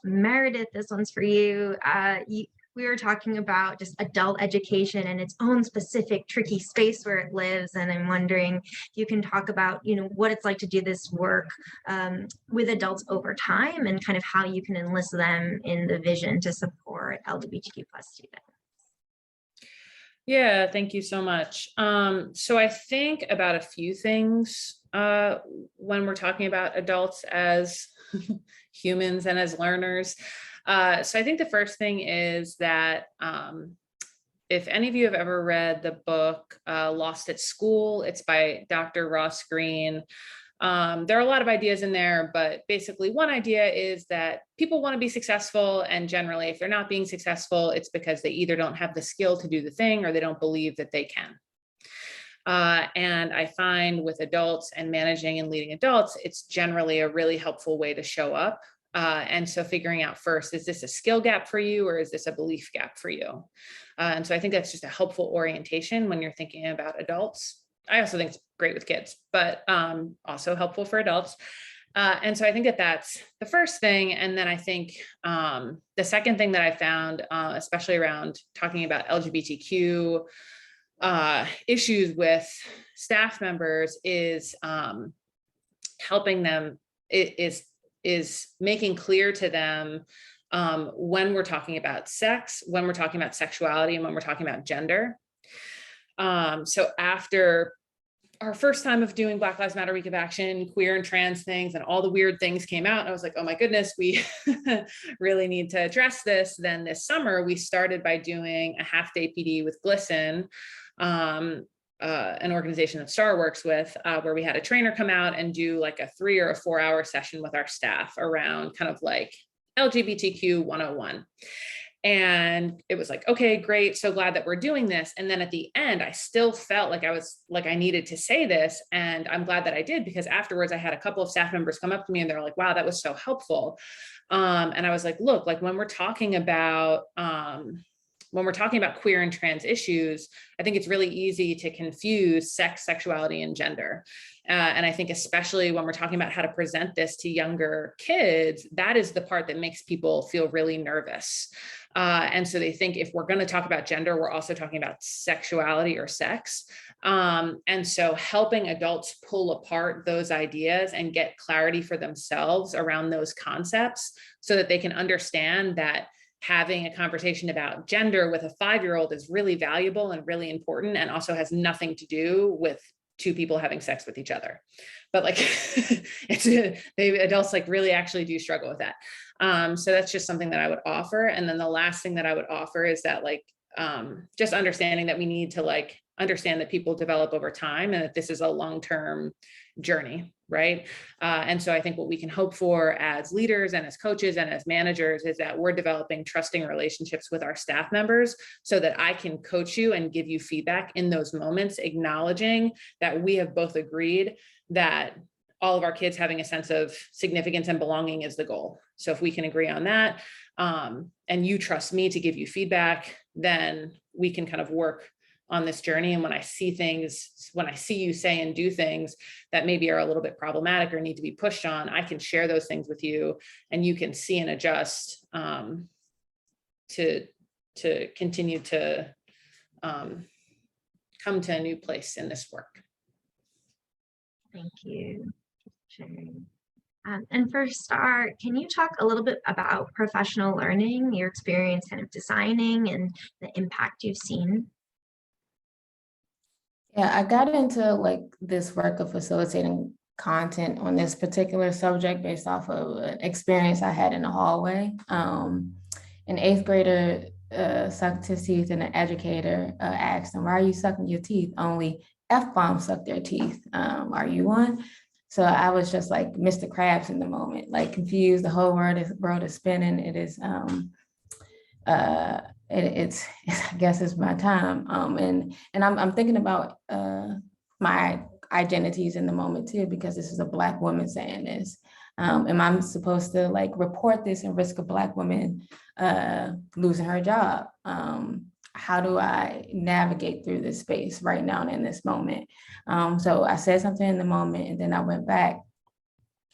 Meredith, this one's for you. We were talking about just adult education and its own specific tricky space where it lives. And I'm wondering if you can talk about, you know, what it's like to do this work with adults over time, and kind of how you can enlist them in the vision to support LGBTQ plus students. Yeah, thank you so much. So I think about a few things when we're talking about adults as humans and as learners. So I think the first thing is that if any of you have ever read the book Lost at School, it's by Dr. Ross Greene. There are a lot of ideas in there, but basically one idea is that people want to be successful, and generally if they're not being successful, it's because they either don't have the skill to do the thing, or they don't believe that they can. And I find with adults and managing and leading adults, it's generally a really helpful way to show up. And so figuring out first, is this a skill gap for you or is this a belief gap for you? And so I think that's just a helpful orientation when you're thinking about adults. I also think it's great with kids, but also helpful for adults. And so I think that that's the first thing. And then I think the second thing that I found, especially around talking about LGBTQ issues with staff members, is helping them, is making clear to them when we're talking about sex, when we're talking about sexuality, and when we're talking about gender. So after our first time of doing Black Lives Matter Week of Action, queer and trans things, and all the weird things came out, and I was like, oh my goodness, we really need to address this. Then this summer, we started by doing a half-day PD with GLSEN, an organization that Star works with, where we had a trainer come out and do like a 3 or 4 hour session with our staff around kind of like LGBTQ 101. And it was like, okay, great. So glad that we're doing this. And then at the end, I still felt like I needed to say this. And I'm glad that I did, because afterwards I had a couple of staff members come up to me and they're like, wow, that was so helpful. And I was like, look, like when we're talking about queer and trans issues, I think it's really easy to confuse sex, sexuality, and gender. And I think especially when we're talking about how to present this to younger kids, that is the part that makes people feel really nervous. And so they think if we're going to talk about gender, we're also talking about sexuality or sex. And so helping adults pull apart those ideas and get clarity for themselves around those concepts so that they can understand that having a conversation about gender with a 5-year-old is really valuable and really important, and also has nothing to do with 2 people having sex with each other. But like adults like really actually do struggle with that. So that's just something that I would offer. And then the last thing that I would offer is that like just understanding that we need to like understand that people develop over time and that this is a long-term journey, right? And so I think what we can hope for as leaders and as coaches and as managers is that we're developing trusting relationships with our staff members so that I can coach you and give you feedback in those moments, acknowledging that we have both agreed that all of our kids having a sense of significance and belonging is the goal. So if we can agree on that, and you trust me to give you feedback, then we can kind of work on this journey. And when I see you say and do things that maybe are a little bit problematic or need to be pushed on, I can share those things with you and you can see and adjust to continue to come to a new place in this work. Thank you for sharing. And for Star, can you talk a little bit about professional learning, your experience kind of designing and the impact you've seen? Yeah, I got into like this work of facilitating content on this particular subject based off of an experience I had in the hallway. An 8th grader sucked his teeth, and an educator asked him, "Why are you sucking your teeth? Only F-bombs suck their teeth. Are you one?" So I was just like Mr. Krabs in the moment, like confused. The whole world is spinning. It is it's I guess it's my time. And I'm thinking about my identities in the moment too, because this is a Black woman saying this. Am I supposed to like report this and risk a Black woman losing her job? How do I navigate through this space right now and in this moment? So I said something in the moment, and then I went back.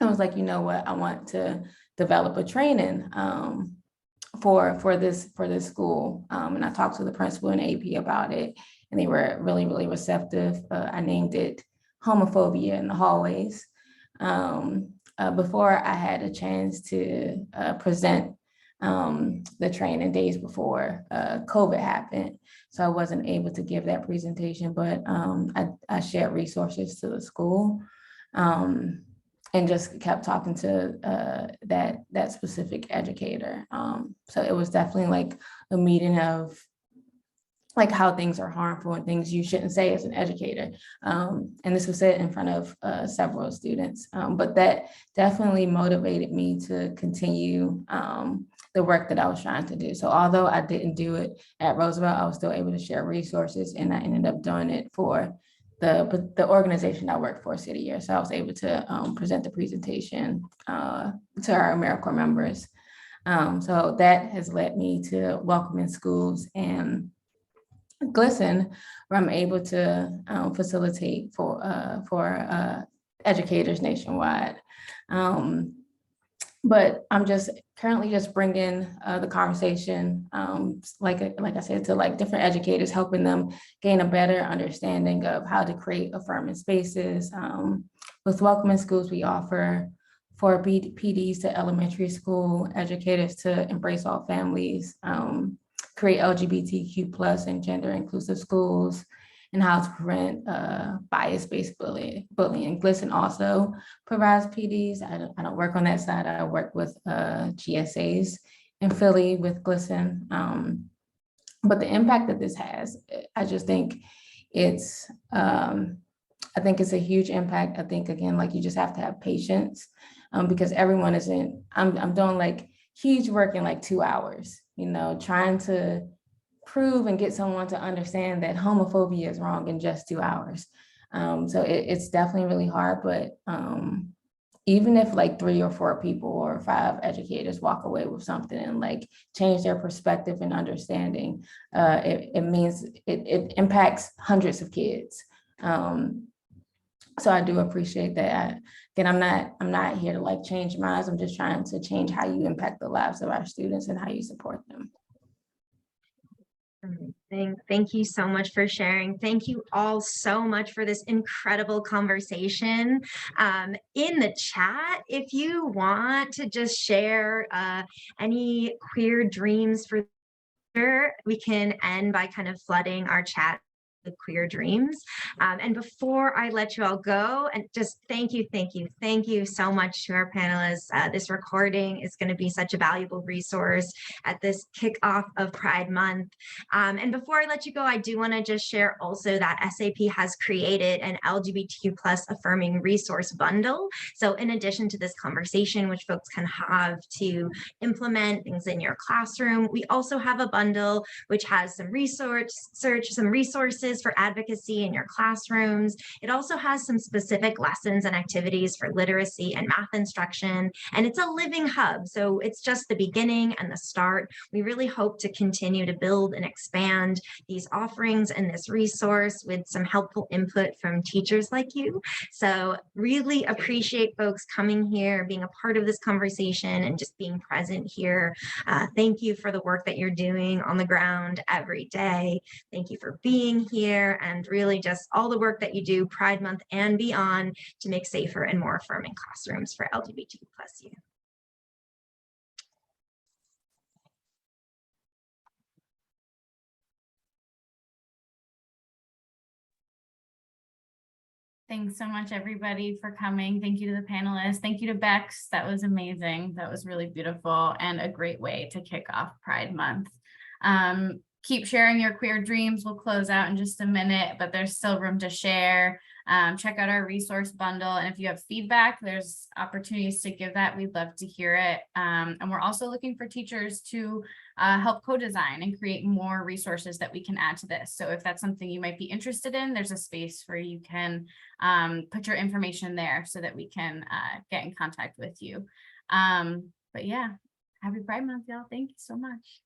I was like, you know what? I want to develop a training for this school. And I talked to the principal and AP about it, and they were really, really receptive. I named it Homophobia in the Hallways. Before I had a chance to present the training days before COVID happened. So I wasn't able to give that presentation, but I shared resources to the school and just kept talking to that specific educator. So it was definitely like a meeting of like how things are harmful and things you shouldn't say as an educator. And this was said in front of several students, but that definitely motivated me to continue the work that I was trying to do. So although I didn't do it at Roosevelt, I was still able to share resources, and I ended up doing it for the organization I work for, City Year. So I was able to present the presentation to our AmeriCorps members. So that has led me to Welcoming Schools and GLSEN, where I'm able to facilitate for educators nationwide. But I'm just currently just bringing the conversation, like I said, to like different educators, helping them gain a better understanding of how to create affirming spaces. With Welcoming Schools, we offer for PDs to elementary school educators to embrace all families, create LGBTQ plus and gender inclusive schools, and how to prevent bias-based bullying. GLSEN also provides PDs. I don't work on that side. I work with GSAs in Philly with GLSEN. But the impact that this has, I just think it's a huge impact. I think, again, like you just have to have patience because everyone isn't, I'm doing like huge work in like 2 hours, trying to prove and get someone to understand that homophobia is wrong in just 2 hours. So it's definitely really hard, but even if like 3 or 4 people or 5 educators walk away with something and like change their perspective and understanding, it means it impacts hundreds of kids. So I do appreciate that. Again, I'm not here to like change minds. I'm just trying to change how you impact the lives of our students and how you support them. Thank you so much for sharing. Thank you all so much for this incredible conversation. In the chat, if you want to just share any queer dreams for sure, we can end by kind of flooding our chat with queer dreams. And before I let you all go, and just thank you so much to our panelists. This recording is going to be such a valuable resource at this kickoff of Pride Month. And before I let you go, I do want to just share also that SAP has created an LGBTQ plus affirming resource bundle. So in addition to this conversation, which folks can have to implement things in your classroom, we also have a bundle which has some resources for advocacy in your classrooms. It also has some specific lessons and activities for literacy and math instruction, and it's a living hub. So it's just the beginning and the start. We really hope to continue to build and expand these offerings and this resource with some helpful input from teachers like you. So really appreciate folks coming here, being a part of this conversation, and just being present here. Thank you for the work that you're doing on the ground every day. Thank you for being here, and really just all the work that you do Pride Month and beyond to make safer and more affirming classrooms for LGBTQ+ youth. Thanks so much, everybody, for coming. Thank you to the panelists. Thank you to Bex. That was amazing. That was really beautiful and a great way to kick off Pride Month. Keep sharing your queer dreams. We'll close out in just a minute, but there's still room to share. Check out our resource bundle. And if you have feedback, there's opportunities to give that. We'd love to hear it. And we're also looking for teachers to help co-design and create more resources that we can add to this. So if that's something you might be interested in, there's a space where you can put your information there so that we can get in contact with you. But yeah, happy Pride Month, y'all. Thank you so much.